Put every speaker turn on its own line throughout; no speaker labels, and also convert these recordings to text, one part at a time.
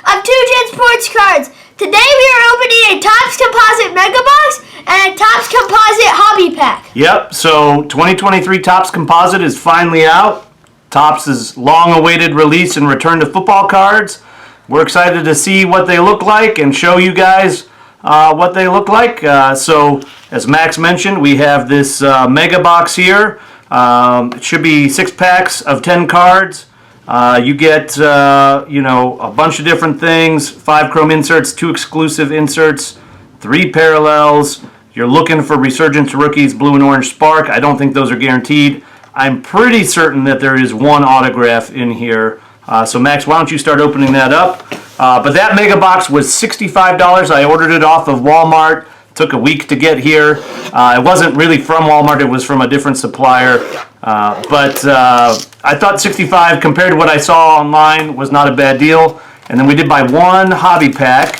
of 2Gen Sports Cards. Today we are opening a Topps Composite Mega Box and a Topps Composite Hobby Pack.
Yep, so 2023 Topps Composite is finally out. Topps' long-awaited release and return to football cards. We're excited to see what they look like and show you guys what they look like. So, as Max mentioned, we have this Mega Box here. It should be 6 packs of 10 cards. You get, a bunch of different things, 5 chrome inserts, 2 exclusive inserts, 3 parallels. You're looking for Resurgence rookies, blue and orange spark. I don't think those are guaranteed. I'm pretty certain that there is one autograph in here. So Max, why don't you start opening that up? But that Mega Box was $65. I ordered it off of Walmart. Took a week to get here. It wasn't really from Walmart, it was from a different supplier. But I thought $65 compared to what I saw online was not a bad deal. And then we did buy one hobby pack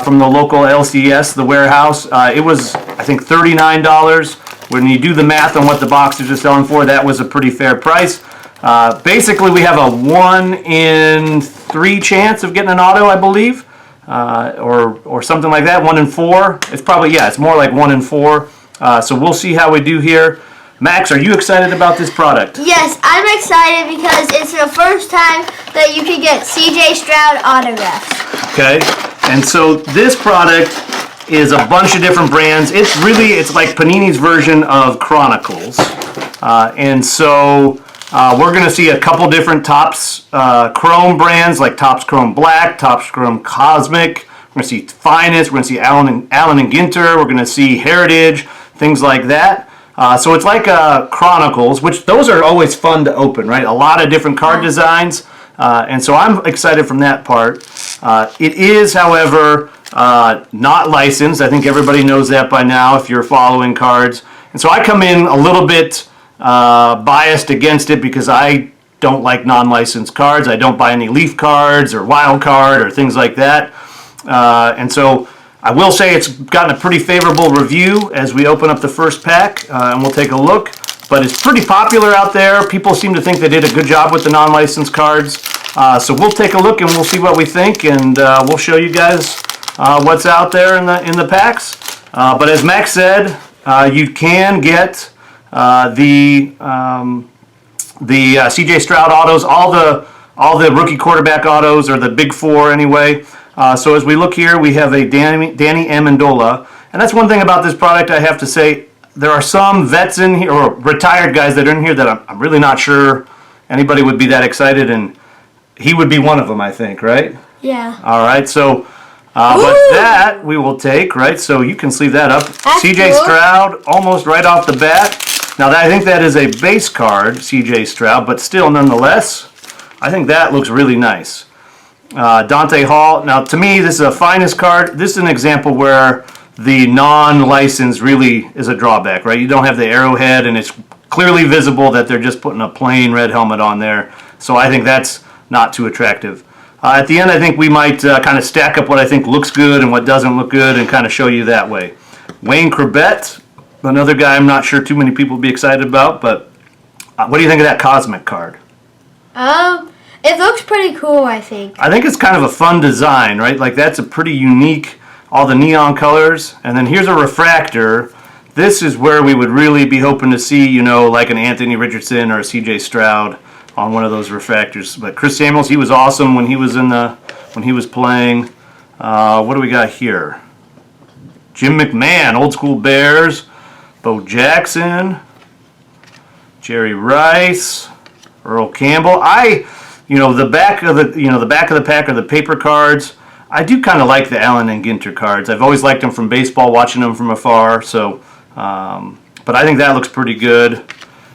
from the local LCS, the warehouse. It was, I think, $39. When you do the math on what the boxes are selling for, that was a pretty fair price. Basically, we have a 1 in 3 chance of getting an auto, I believe. Or something like that, 1 in 4. It's probably, it's more like 1 in 4. So we'll see how we do here. Max, are you excited about this product?
Yes, I'm excited because it's the first time that you can get CJ Stroud autographs.
Okay, and so this product is a bunch of different brands. It's like Panini's version of Chronicles. And so we're going to see a couple different Topps Chrome brands, like Topps Chrome Black, Topps Chrome Cosmic. We're going to see Finest. We're going to see Allen and Ginter. We're going to see Heritage, things like that. So it's like Chronicles, which those are always fun to open, right? A lot of different card designs. And so I'm excited from that part. It is, however, not licensed. I think everybody knows that by now if you're following cards. And so I come in a little bit biased against it because I don't like non-licensed cards. I don't buy any Leaf cards or Wild Card or things like that. And so I will say it's gotten a pretty favorable review as we open up the first pack, and we'll take a look. But it's pretty popular out there. People seem to think they did a good job with the non-licensed cards. So we'll take a look and we'll see what we think, and we'll show you guys what's out there in the packs. But as Max said, you can get the CJ Stroud autos, all the rookie quarterback autos, or the big 4 anyway. So as we look here, we have a Danny Amendola, and that's one thing about this product I have to say. There are some vets in here, or retired guys that are in here that I'm really not sure anybody would be that excited, and he would be one of them, I think, right?
Yeah.
All right, so but that we will take, right? So you can sleeve that up.
That's
CJ
cool.
Stroud, almost right off the bat. Now, I think that is a base card, CJ Stroud, but still, nonetheless, I think that looks really nice. Dante Hall. Now, to me, this is a Finest card. This is an example where the non-license really is a drawback, right? You don't have the arrowhead, and it's clearly visible that they're just putting a plain red helmet on there. So I think that's not too attractive. At the end, I think we might kind of stack up what I think looks good and what doesn't look good and kind of show you that way. Wayne Corbett, another guy I'm not sure too many people will be excited about, but what do you think of that Cosmic card?
It looks pretty cool, I think.
I think it's kind of a fun design, right? Like, that's a pretty unique, all the neon colors. And then here's a refractor. This is where we would really be hoping to see, like an Anthony Richardson or a CJ Stroud on one of those refractors. But Chris Samuels, he was awesome when he was playing. What do we got here? Jim McMahon, old school Bears. Bo Jackson, Jerry Rice, Earl Campbell. The back of the pack are the paper cards. I do kind of like the Allen and Ginter cards. I've always liked them from baseball, watching them from afar. So, but I think that looks pretty good.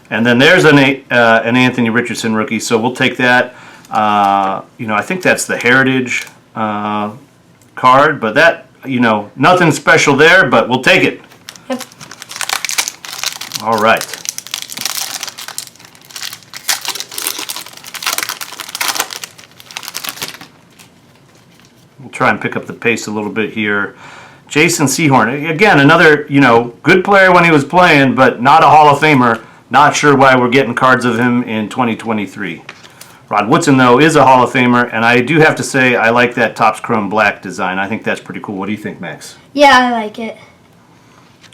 And then there's an Anthony Richardson rookie. So we'll take that. I think that's the Heritage card, but that nothing special there. But we'll take it.
Yep.
All right. We'll try and pick up the pace a little bit here. Jason Sehorn, again, another, good player when he was playing, but not a Hall of Famer. Not sure why we're getting cards of him in 2023. Rod Woodson, though, is a Hall of Famer, and I do have to say I like that Topps Chrome Black design. I think that's pretty cool. What do you think, Max?
Yeah, I like it.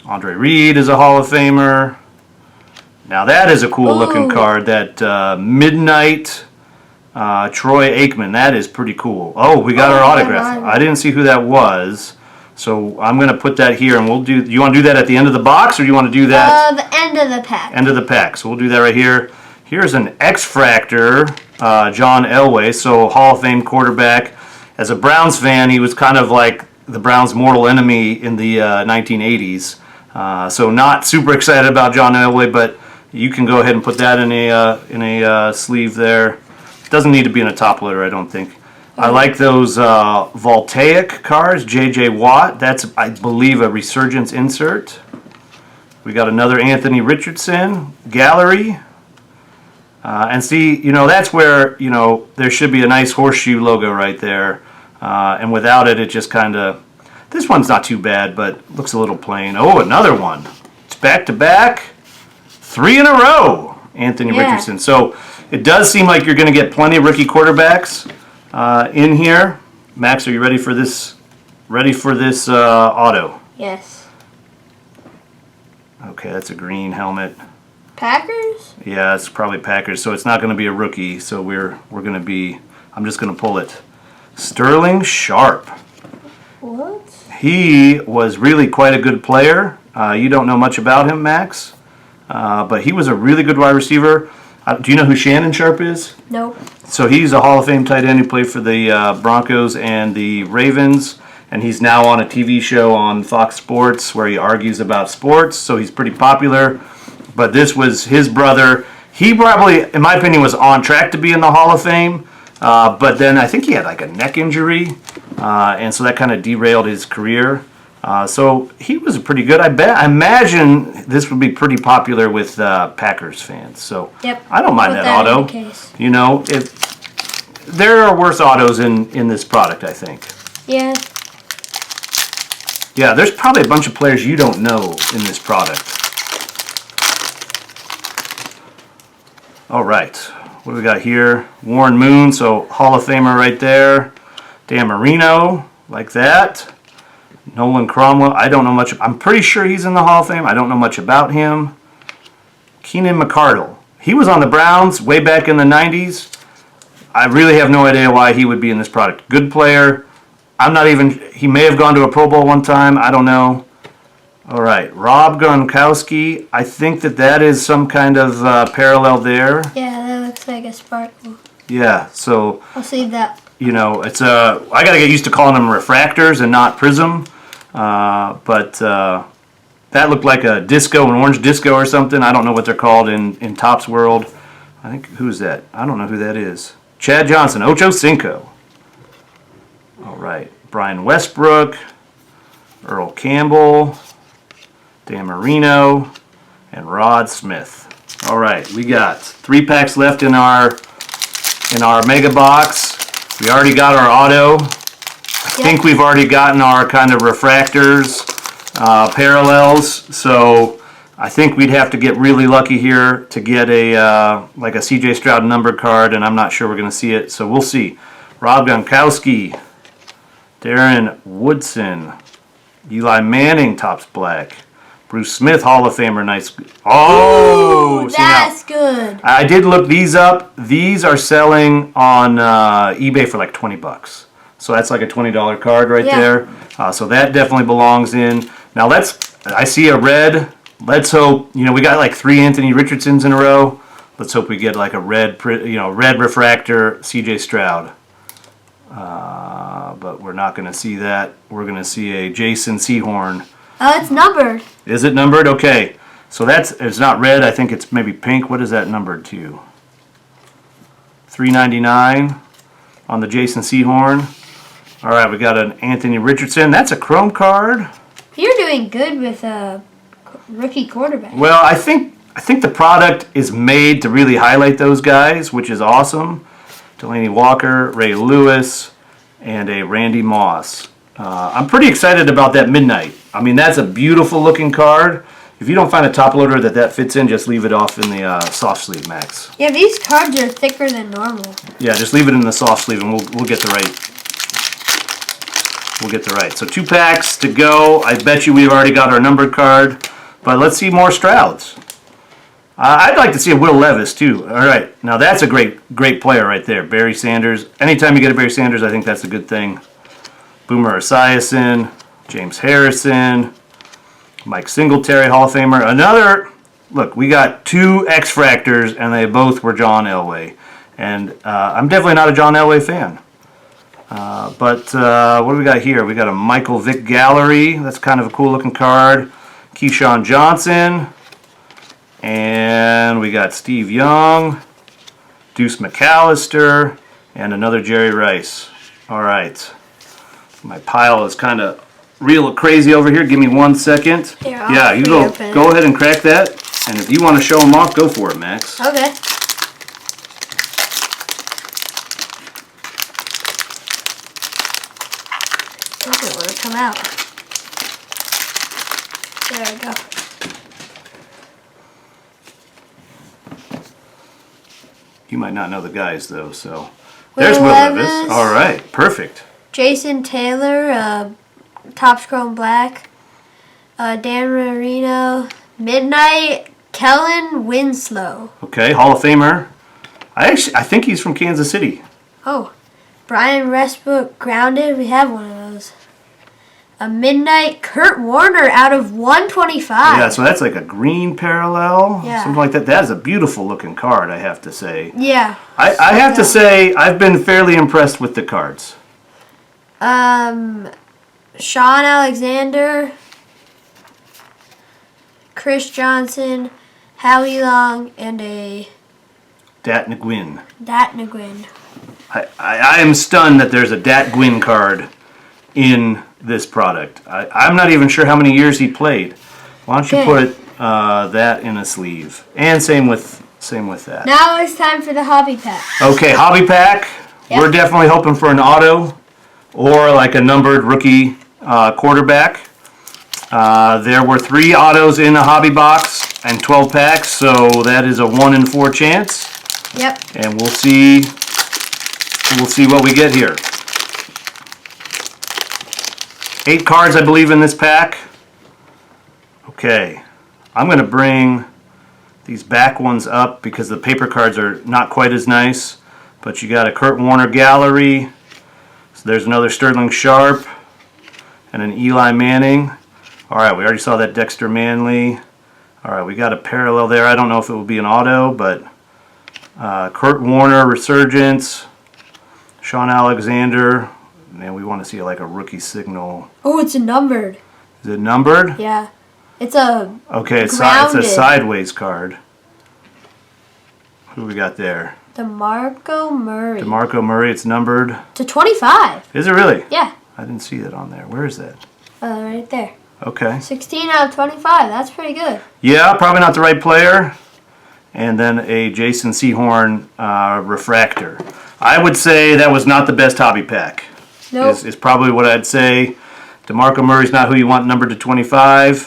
Andre Reed is a Hall of Famer. Now that is a cool looking
Ooh.
card. That Midnight Troy Aikman. That is pretty cool. Oh, we got our autograph. I didn't see who that was. So I'm going to put that here, and we'll do. You want to do that at the end of the box, or do you want to do that?
The end of the pack.
End of the pack. So we'll do that right here. Here's an X-Fractor, John Elway, so Hall of Fame quarterback. As a Browns fan, he was kind of like the Browns' mortal enemy in the 1980s. So not super excited about John Elway, but you can go ahead and put that in a sleeve there. It doesn't need to be in a top loader, I don't think. I like those Voltaic cards, J.J. Watt. That's, I believe, a Resurgence insert. We got another Anthony Richardson gallery. And see, that's where, there should be a nice horseshoe logo right there. And without it, it just kind of, this one's not too bad, but looks a little plain. Oh, another one. It's back-to-back. 3 in a row, Anthony Richardson. So it does seem like you're going to get plenty of rookie quarterbacks in here. Max, are you ready for this? Ready for this auto?
Yes.
Okay, that's a green helmet.
Packers?
Yeah, it's probably Packers. So it's not going to be a rookie. So we're going to be. I'm just going to pull it. Sterling Sharp.
What?
He was really quite a good player. You don't know much about him, Max, but he was a really good wide receiver. Do you know who Shannon Sharp is?
Nope.
So he's a Hall of Fame tight end who played for the Broncos and the Ravens, and he's now on a TV show on Fox Sports where he argues about sports, so he's pretty popular. But this was his brother. He probably, in my opinion, was on track to be in the Hall of Fame, but then I think he had like a neck injury, and so that kind of derailed his career. So he was pretty good. I imagine this would be pretty popular with Packers fans. So
yep.
I don't mind that auto. If there are worse autos in this product, I think.
Yeah.
Yeah, there's probably a bunch of players you don't know in this product. All right, what do we got here? Warren Moon, so Hall of Famer right there. Dan Marino, like that. Nolan Cromwell, I don't know much. I'm pretty sure he's in the Hall of Fame. I don't know much about him. Keenan McCardle. He was on the Browns way back in the 90s. I really have no idea why he would be in this product. Good player. He may have gone to a Pro Bowl one time. I don't know. All right, Rob Gronkowski. I think that is some kind of parallel there.
Yeah, that looks like a sparkle.
Yeah, so
I'll save that.
It's I got to get used to calling them refractors and not prism. But that looked like a disco, an orange disco or something. I don't know what they're called in Topps world. I think, who's that? I don't know who that is. Chad Johnson, Ocho Cinco. All right, Brian Westbrook, Earl Campbell, Dan Marino, and Rod Smith. All right, we got 3 packs left in our mega box. We already got our auto. I think we've already gotten our kind of refractors, parallels. So I think we'd have to get really lucky here to get like a C.J. Stroud numbered card, and I'm not sure we're going to see it. So we'll see. Rob Gronkowski, Darren Woodson, Eli Manning, Topps Black. Bruce Smith, Hall of Famer, nice. Oh,
ooh, that's good.
I did look these up. These are selling on eBay for like $20. So that's like a $20 card right there. So that definitely belongs in. Now I see a red. Let's hope, we got like 3 Anthony Richardsons in a row. Let's hope we get like a red refractor CJ Stroud. But we're not going to see that. We're going to see a Jason Sehorn.
Oh, it's numbered.
Is it numbered? Okay. So it's not red. I think it's maybe pink. What is that numbered to? $3.99 on the Jason Sehorn. All right, we got an Anthony Richardson. That's a chrome card.
You're doing good with rookie quarterback.
Well, I think the product is made to really highlight those guys, which is awesome. Delaney Walker, Ray Lewis, and a Randy Moss. I'm pretty excited about that Midnight. I mean, that's a beautiful looking card. If you don't find a top loader that fits in, just leave it off in the soft sleeve, Max.
Yeah, these cards are thicker than normal.
Yeah, just leave it in the soft sleeve, and we'll get the right. We'll get the right. So 2 packs to go. I bet you we've already got our numbered card, but let's see more Strouds. I'd like to see a Will Levis too. All right, now that's a great player right there, Barry Sanders. Anytime you get a Barry Sanders, I think that's a good thing. Boomer Esiason, James Harrison, Mike Singletary, Hall of Famer. Another, look, we got 2 X-Fractors, and they both were John Elway. And I'm definitely not a John Elway fan. But what do we got here? We got a Michael Vick Gallery. That's kind of a cool looking card. Keyshawn Johnson. And we got Steve Young, Deuce McAllister, and another Jerry Rice. All right. My pile is kind of real crazy over here. Give me 1 second.
Here,
yeah, you go ahead and crack that. And if you want to show them off, go for it, Max.
Okay. Doesn't want to come out. There we go.
You might not know the guys, though, so. There's Will Levis. All right, perfect.
Jason Taylor, Topps Chrome Black. Dan Marino. Midnight. Kellen Winslow.
Okay, Hall of Famer. I think he's from Kansas City.
Oh. Brian Westbrook Grounded. We have one of those. A Midnight Kurt Warner out of 125.
Yeah, so that's like a green parallel.
Yeah.
Something like that. That is a beautiful looking card, I have to say.
Yeah.
I have to say, I've been fairly impressed with the cards.
Sean Alexander, Chris Johnson, Howie Long, and a
Dat Nguyen.
Dat Nguyen.
I am stunned that there's a Dat Nguyen card in this product. I'm not even sure how many years he played. Why don't you put that in a sleeve? And same with that.
Now it's time for the hobby pack.
Okay, hobby pack. Yep. We're definitely hoping for an auto or like a numbered rookie quarterback. There were 3 autos in a hobby box and 12 packs, so that is a 1 in 4 chance.
Yep.
And we'll see what we get here. 8 cards, I believe, in this pack. Okay, I'm going to bring these back ones up because the paper cards are not quite as nice. But you got a Kurt Warner Gallery. So there's another Sterling Sharp and an Eli Manning. All right, we already saw that Dexter Manley. All right, we got a parallel there. I don't know if it will be an auto, but Kurt Warner Resurgence, Sean Alexander. Man, we want to see like a rookie signal.
Oh, it's a numbered.
Is it numbered?
Yeah. It's a
okay, it's a sideways card. Who we got there?
DeMarco Murray.
DeMarco Murray, it's numbered.
To 25.
Is it really?
Yeah.
I didn't see that on there. Where is that?
Right there.
Okay.
16 out of 25. That's pretty good.
Yeah, probably not the right player. And then a Jason Sehorn refractor. I would say that was not the best hobby pack.
Nope.
Is probably what I'd say. DeMarco Murray's not who you want numbered to 25.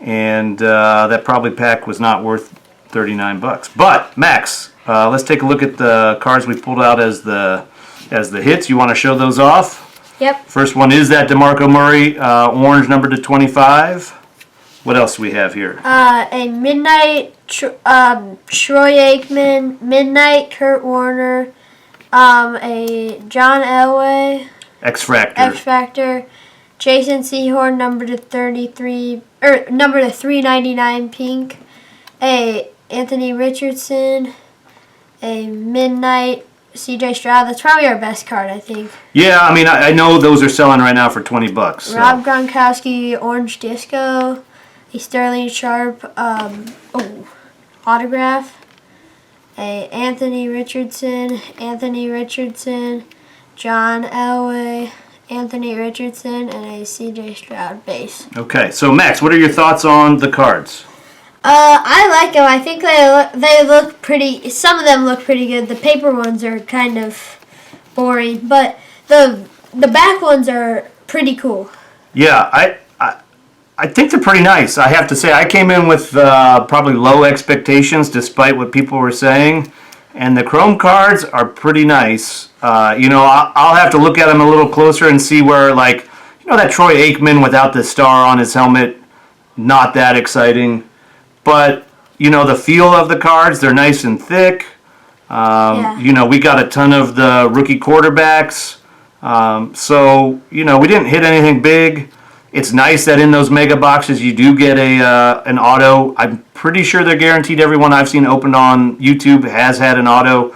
And that probably pack was not worth $39. But, Max, let's take a look at the cards we pulled out as the hits. You want to show those off?
Yep.
First one is that DeMarco Murray, orange numbered to 25. What else do we have here?
A Midnight Troy Aikman, Midnight Kurt Warner, a John Elway,
X-Factor,
Jason Sehorn numbered to 33 or numbered to 399 pink, a Anthony Richardson, a Midnight CJ Stroud. That's probably our best card, I think.
Yeah, I mean, I know those are selling right now for $20. So.
Rob Gronkowski, Orange Disco, a Sterling Sharp, autograph, a Anthony Richardson, John Elway, Anthony Richardson, and a CJ Stroud base.
Okay, so Max, what are your thoughts on the cards?
I like them. I think they look pretty. Some of them look pretty good. The paper ones are kind of boring, but the back ones are pretty cool.
Yeah, I think they're pretty nice. I have to say, I came in with probably low expectations, despite what people were saying. And the Chrome cards are pretty nice. I'll have to look at them a little closer and see where, like, that Troy Aikman without the star on his helmet, not that exciting. But, the feel of the cards, they're nice and thick. We got a ton of the rookie quarterbacks. So, we didn't hit anything big. It's nice that in those mega boxes you do get an auto. I'm pretty sure they're guaranteed. Everyone I've seen opened on YouTube has had an auto.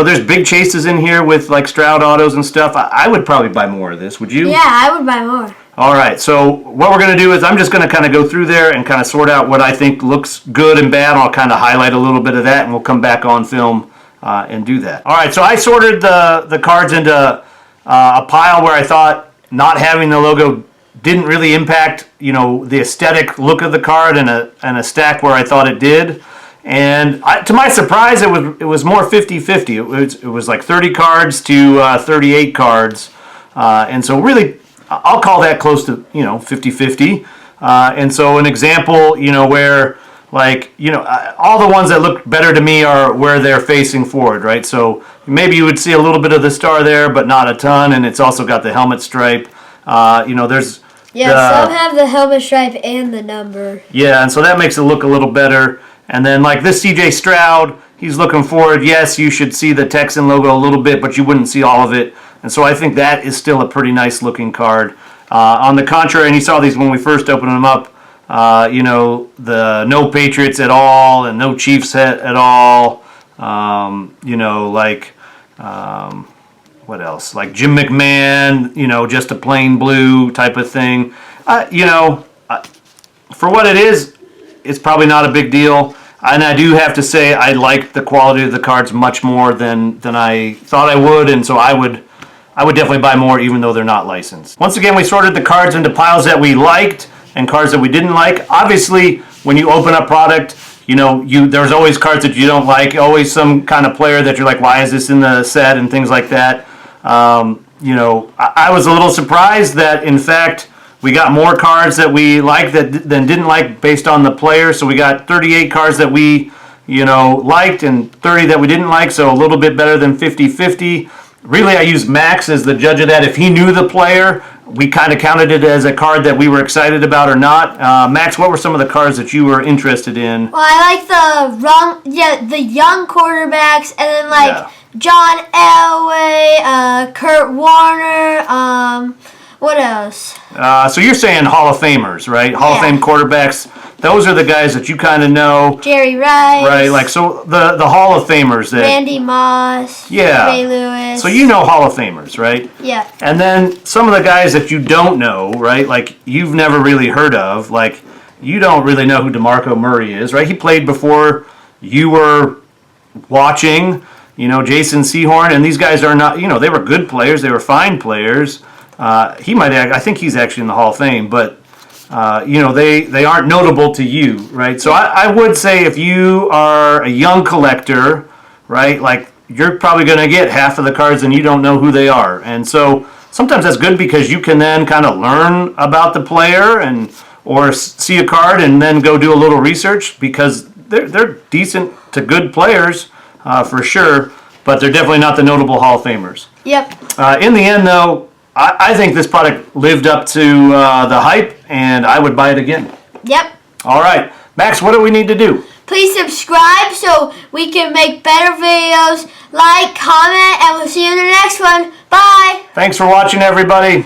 There's big chases in here with like Stroud autos and stuff. I would probably buy more of this. Would you?
Yeah, I would buy more.
All right, so what we're going to do is I'm just going to kind of go through there and kind of sort out what I think looks good and bad. I'll kind of highlight a little bit of that, and we'll come back on film and do that. All right, so I sorted the cards into a pile where I thought not having the logo didn't really impact, the aesthetic look of the card, and a stack where I thought it did. And to my surprise, it was more 50-50. It was like 30 cards to 38 cards, and so really, I'll call that close to 50-50. And so an example, where all the ones that look better to me are where they're facing forward, right? So maybe you would see a little bit of the star there, but not a ton, and it's also got the helmet stripe. There's
some have the helmet stripe and the number.
Yeah, and so that makes it look a little better. And then like this CJ Stroud, he's looking forward. Yes, you should see the Texan logo a little bit, but you wouldn't see all of it. And so I think that is still a pretty nice looking card. On the contrary, and you saw these when we first opened them up, the no Patriots at all and no Chiefs at all. What else? Like Jim McMahon, just a plain blue type of thing. For what it is, it's probably not a big deal. And I do have to say I like the quality of the cards much more than I thought I would, and so I would definitely buy more even though they're not licensed. Once again, we sorted the cards into piles that we liked and cards that we didn't like. Obviously, when you open up product, there's always cards that you don't like, always some kind of player that you're like, why is this in the set, and things like that. I was a little surprised that, in fact, we got more cards that we liked than didn't like based on the player. So we got 38 cards that we, liked and 30 that we didn't like, so a little bit better than 50-50. Really, I used Max as the judge of that. If he knew the player, we kind of counted it as a card that we were excited about or not. Max, what were some of the cards that you were interested in?
Well, I like the young quarterbacks, and then John Elway, Kurt Warner, what else?
So you're saying Hall of Famers, right? Hall of Fame quarterbacks. Those are the guys that you kind of know.
Jerry Rice.
Right, so the Hall of Famers.
Randy Moss.
Yeah.
Ray Lewis.
So you know Hall of Famers, right?
Yeah.
And then some of the guys that you don't know, right? Like you've never really heard of. Like you don't really know who DeMarco Murray is, right? He played before you were watching, Jason Sehorn. And these guys are not, they were good players. They were fine players. I think he's actually in the Hall of Fame, but they aren't notable to you, right? So I would say if you are a young collector, right, like you're probably going to get half of the cards and you don't know who they are. And so sometimes that's good because you can then kind of learn about the player or see a card and then go do a little research because they're decent to good players for sure, but they're definitely not the notable Hall of Famers.
Yep.
In the end, though, I think this product lived up to the hype, and I would buy it again.
Yep.
All right. Max, what do we need to do?
Please subscribe so we can make better videos. Like, comment, and we'll see you in the next one. Bye.
Thanks for watching, everybody.